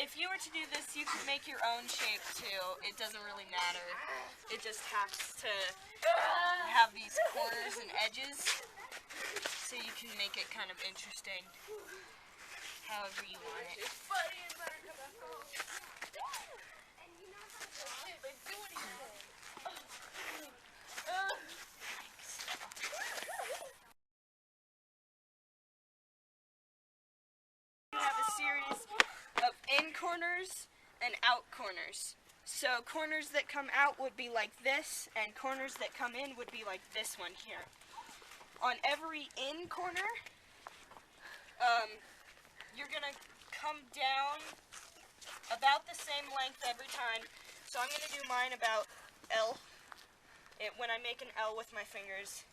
if you were to do this, you could make your own shape too. It doesn't really matter. It just has to have these corners and edges, so you can make it kind of interesting, however you want it. We have a series of in corners and out corners. So corners that come out would be like this, and corners that come in would be like this one here. On every in corner, you're gonna come down about the same length every time. So I'm gonna do mine about L. When I make an L with my fingers,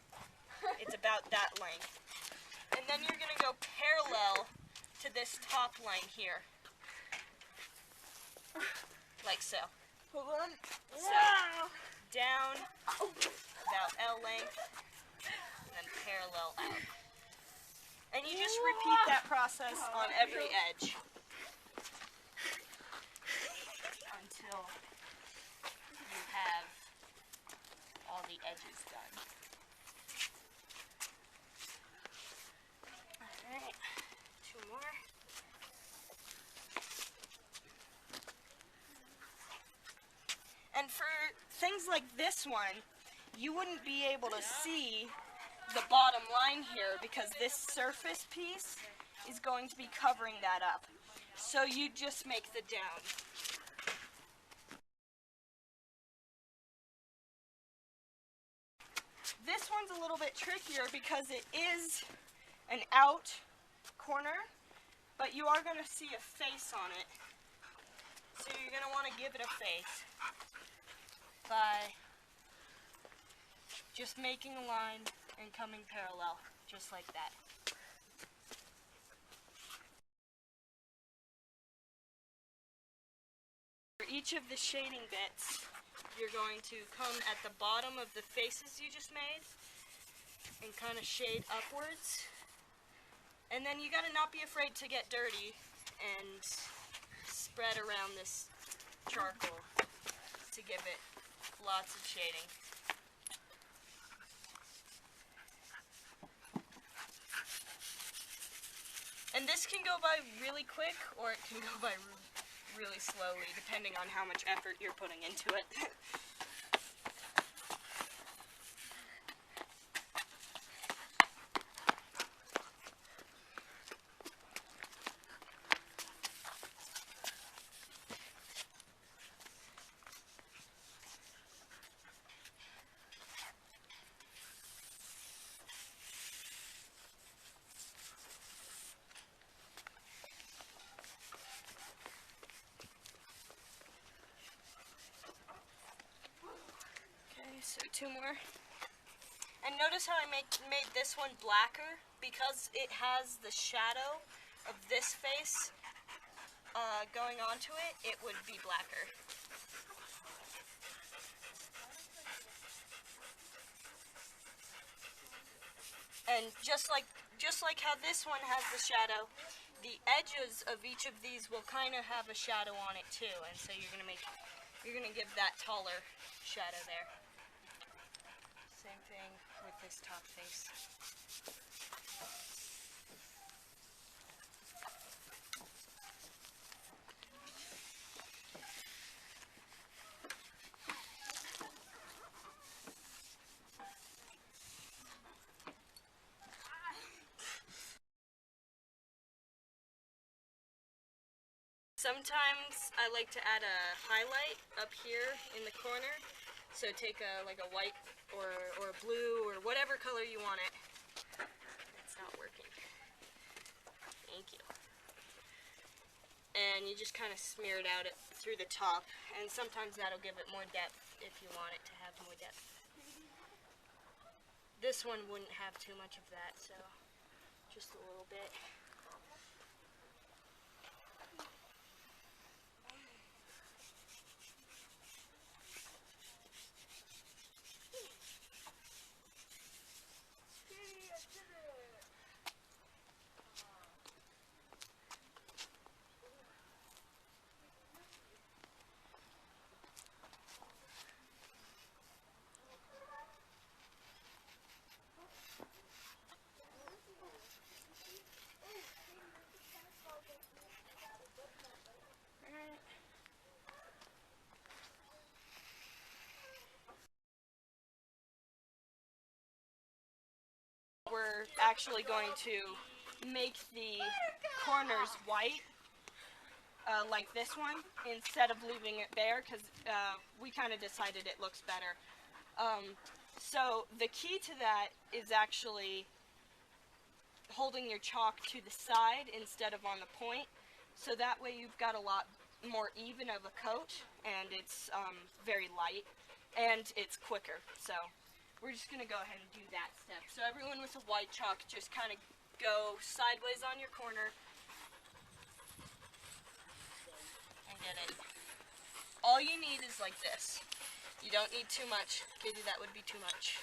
it's about that length. And then you're gonna go parallel to this top line here. Like so. Hold on. So, down, about L length, and then parallel out. And you just repeat that process on every edge until you have all the edges done. Alright, 2 more. And for things like this one, you wouldn't be able to see the bottom line here because this surface piece is going to be covering that up. So you just make the down. This one's a little bit trickier because it is an out corner, but you are going to see a face on it. So you're going to want to give it a face by just making a line and coming parallel, just like that. For each of the shading bits, you're going to come at the bottom of the faces you just made and kind of shade upwards. And then you gotta not be afraid to get dirty and spread around this charcoal to give it lots of shading. And this can go by really quick, or it can go by really slowly, depending on how much effort you're putting into it. So 2 more. And notice how I made this one blacker, because it has the shadow of this face going onto it, it would be blacker. And just like how this one has the shadow, the edges of each of these will kind of have a shadow on it too, and so you're gonna give that taller shadow there. Same thing with this top face. Sometimes I like to add a highlight up here in the corner. So take like a white or blue or whatever color you want it. It's not working. Thank you. And you just kind of smear it out through the top, and sometimes that'll give it more depth if you want it to have more depth. This one wouldn't have too much of that, so just a little bit. we're actually going to make the corners white, like this one, instead of leaving it bare, because we kind of decided it looks better. So the key to that is actually holding your chalk to the side instead of on the point, so that way you've got a lot more even of a coat, and it's very light, and it's quicker. So we're just going to go ahead and do that step. So everyone with a white chalk, just kind of go sideways on your corner and get it. All you need is like this. You don't need too much. Katie, that would be too much.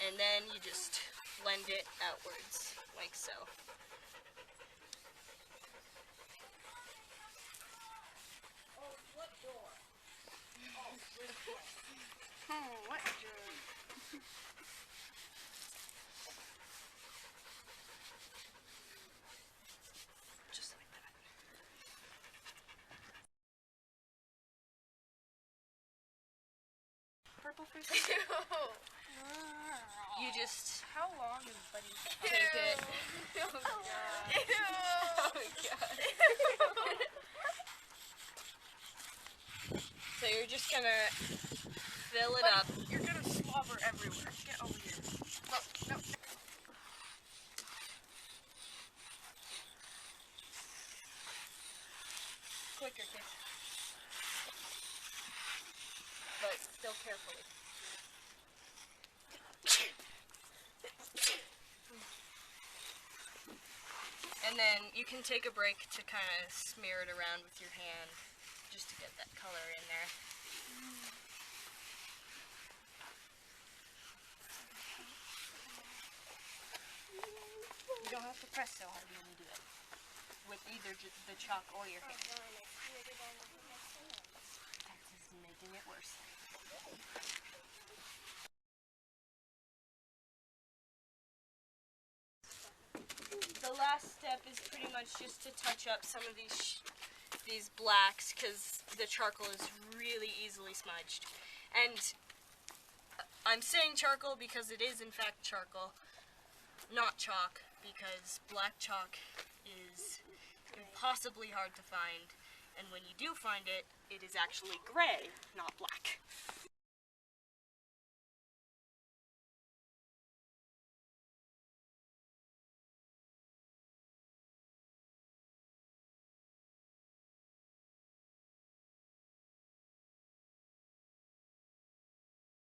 And then you just blend it outwards, like so. What door? Just like that. Purple fruit. You just How long is Buddy's take it. Oh god. Oh my god. So you're just gonna fill it up. You're gonna slobber everywhere. Get over here. No. Quicker, kid. But still carefully. And then you can take a break to kind of smear it around with your hand, just to get that color in there. You don't have to press so hard when you do it, with either the chalk or your hand. That's just making it worse. The last step is pretty much just to touch up some of these blacks, because the charcoal is really easily smudged. And I'm saying charcoal because it is in fact charcoal, not chalk, because black chalk is impossibly hard to find, and when you do find it, it is actually gray, not black.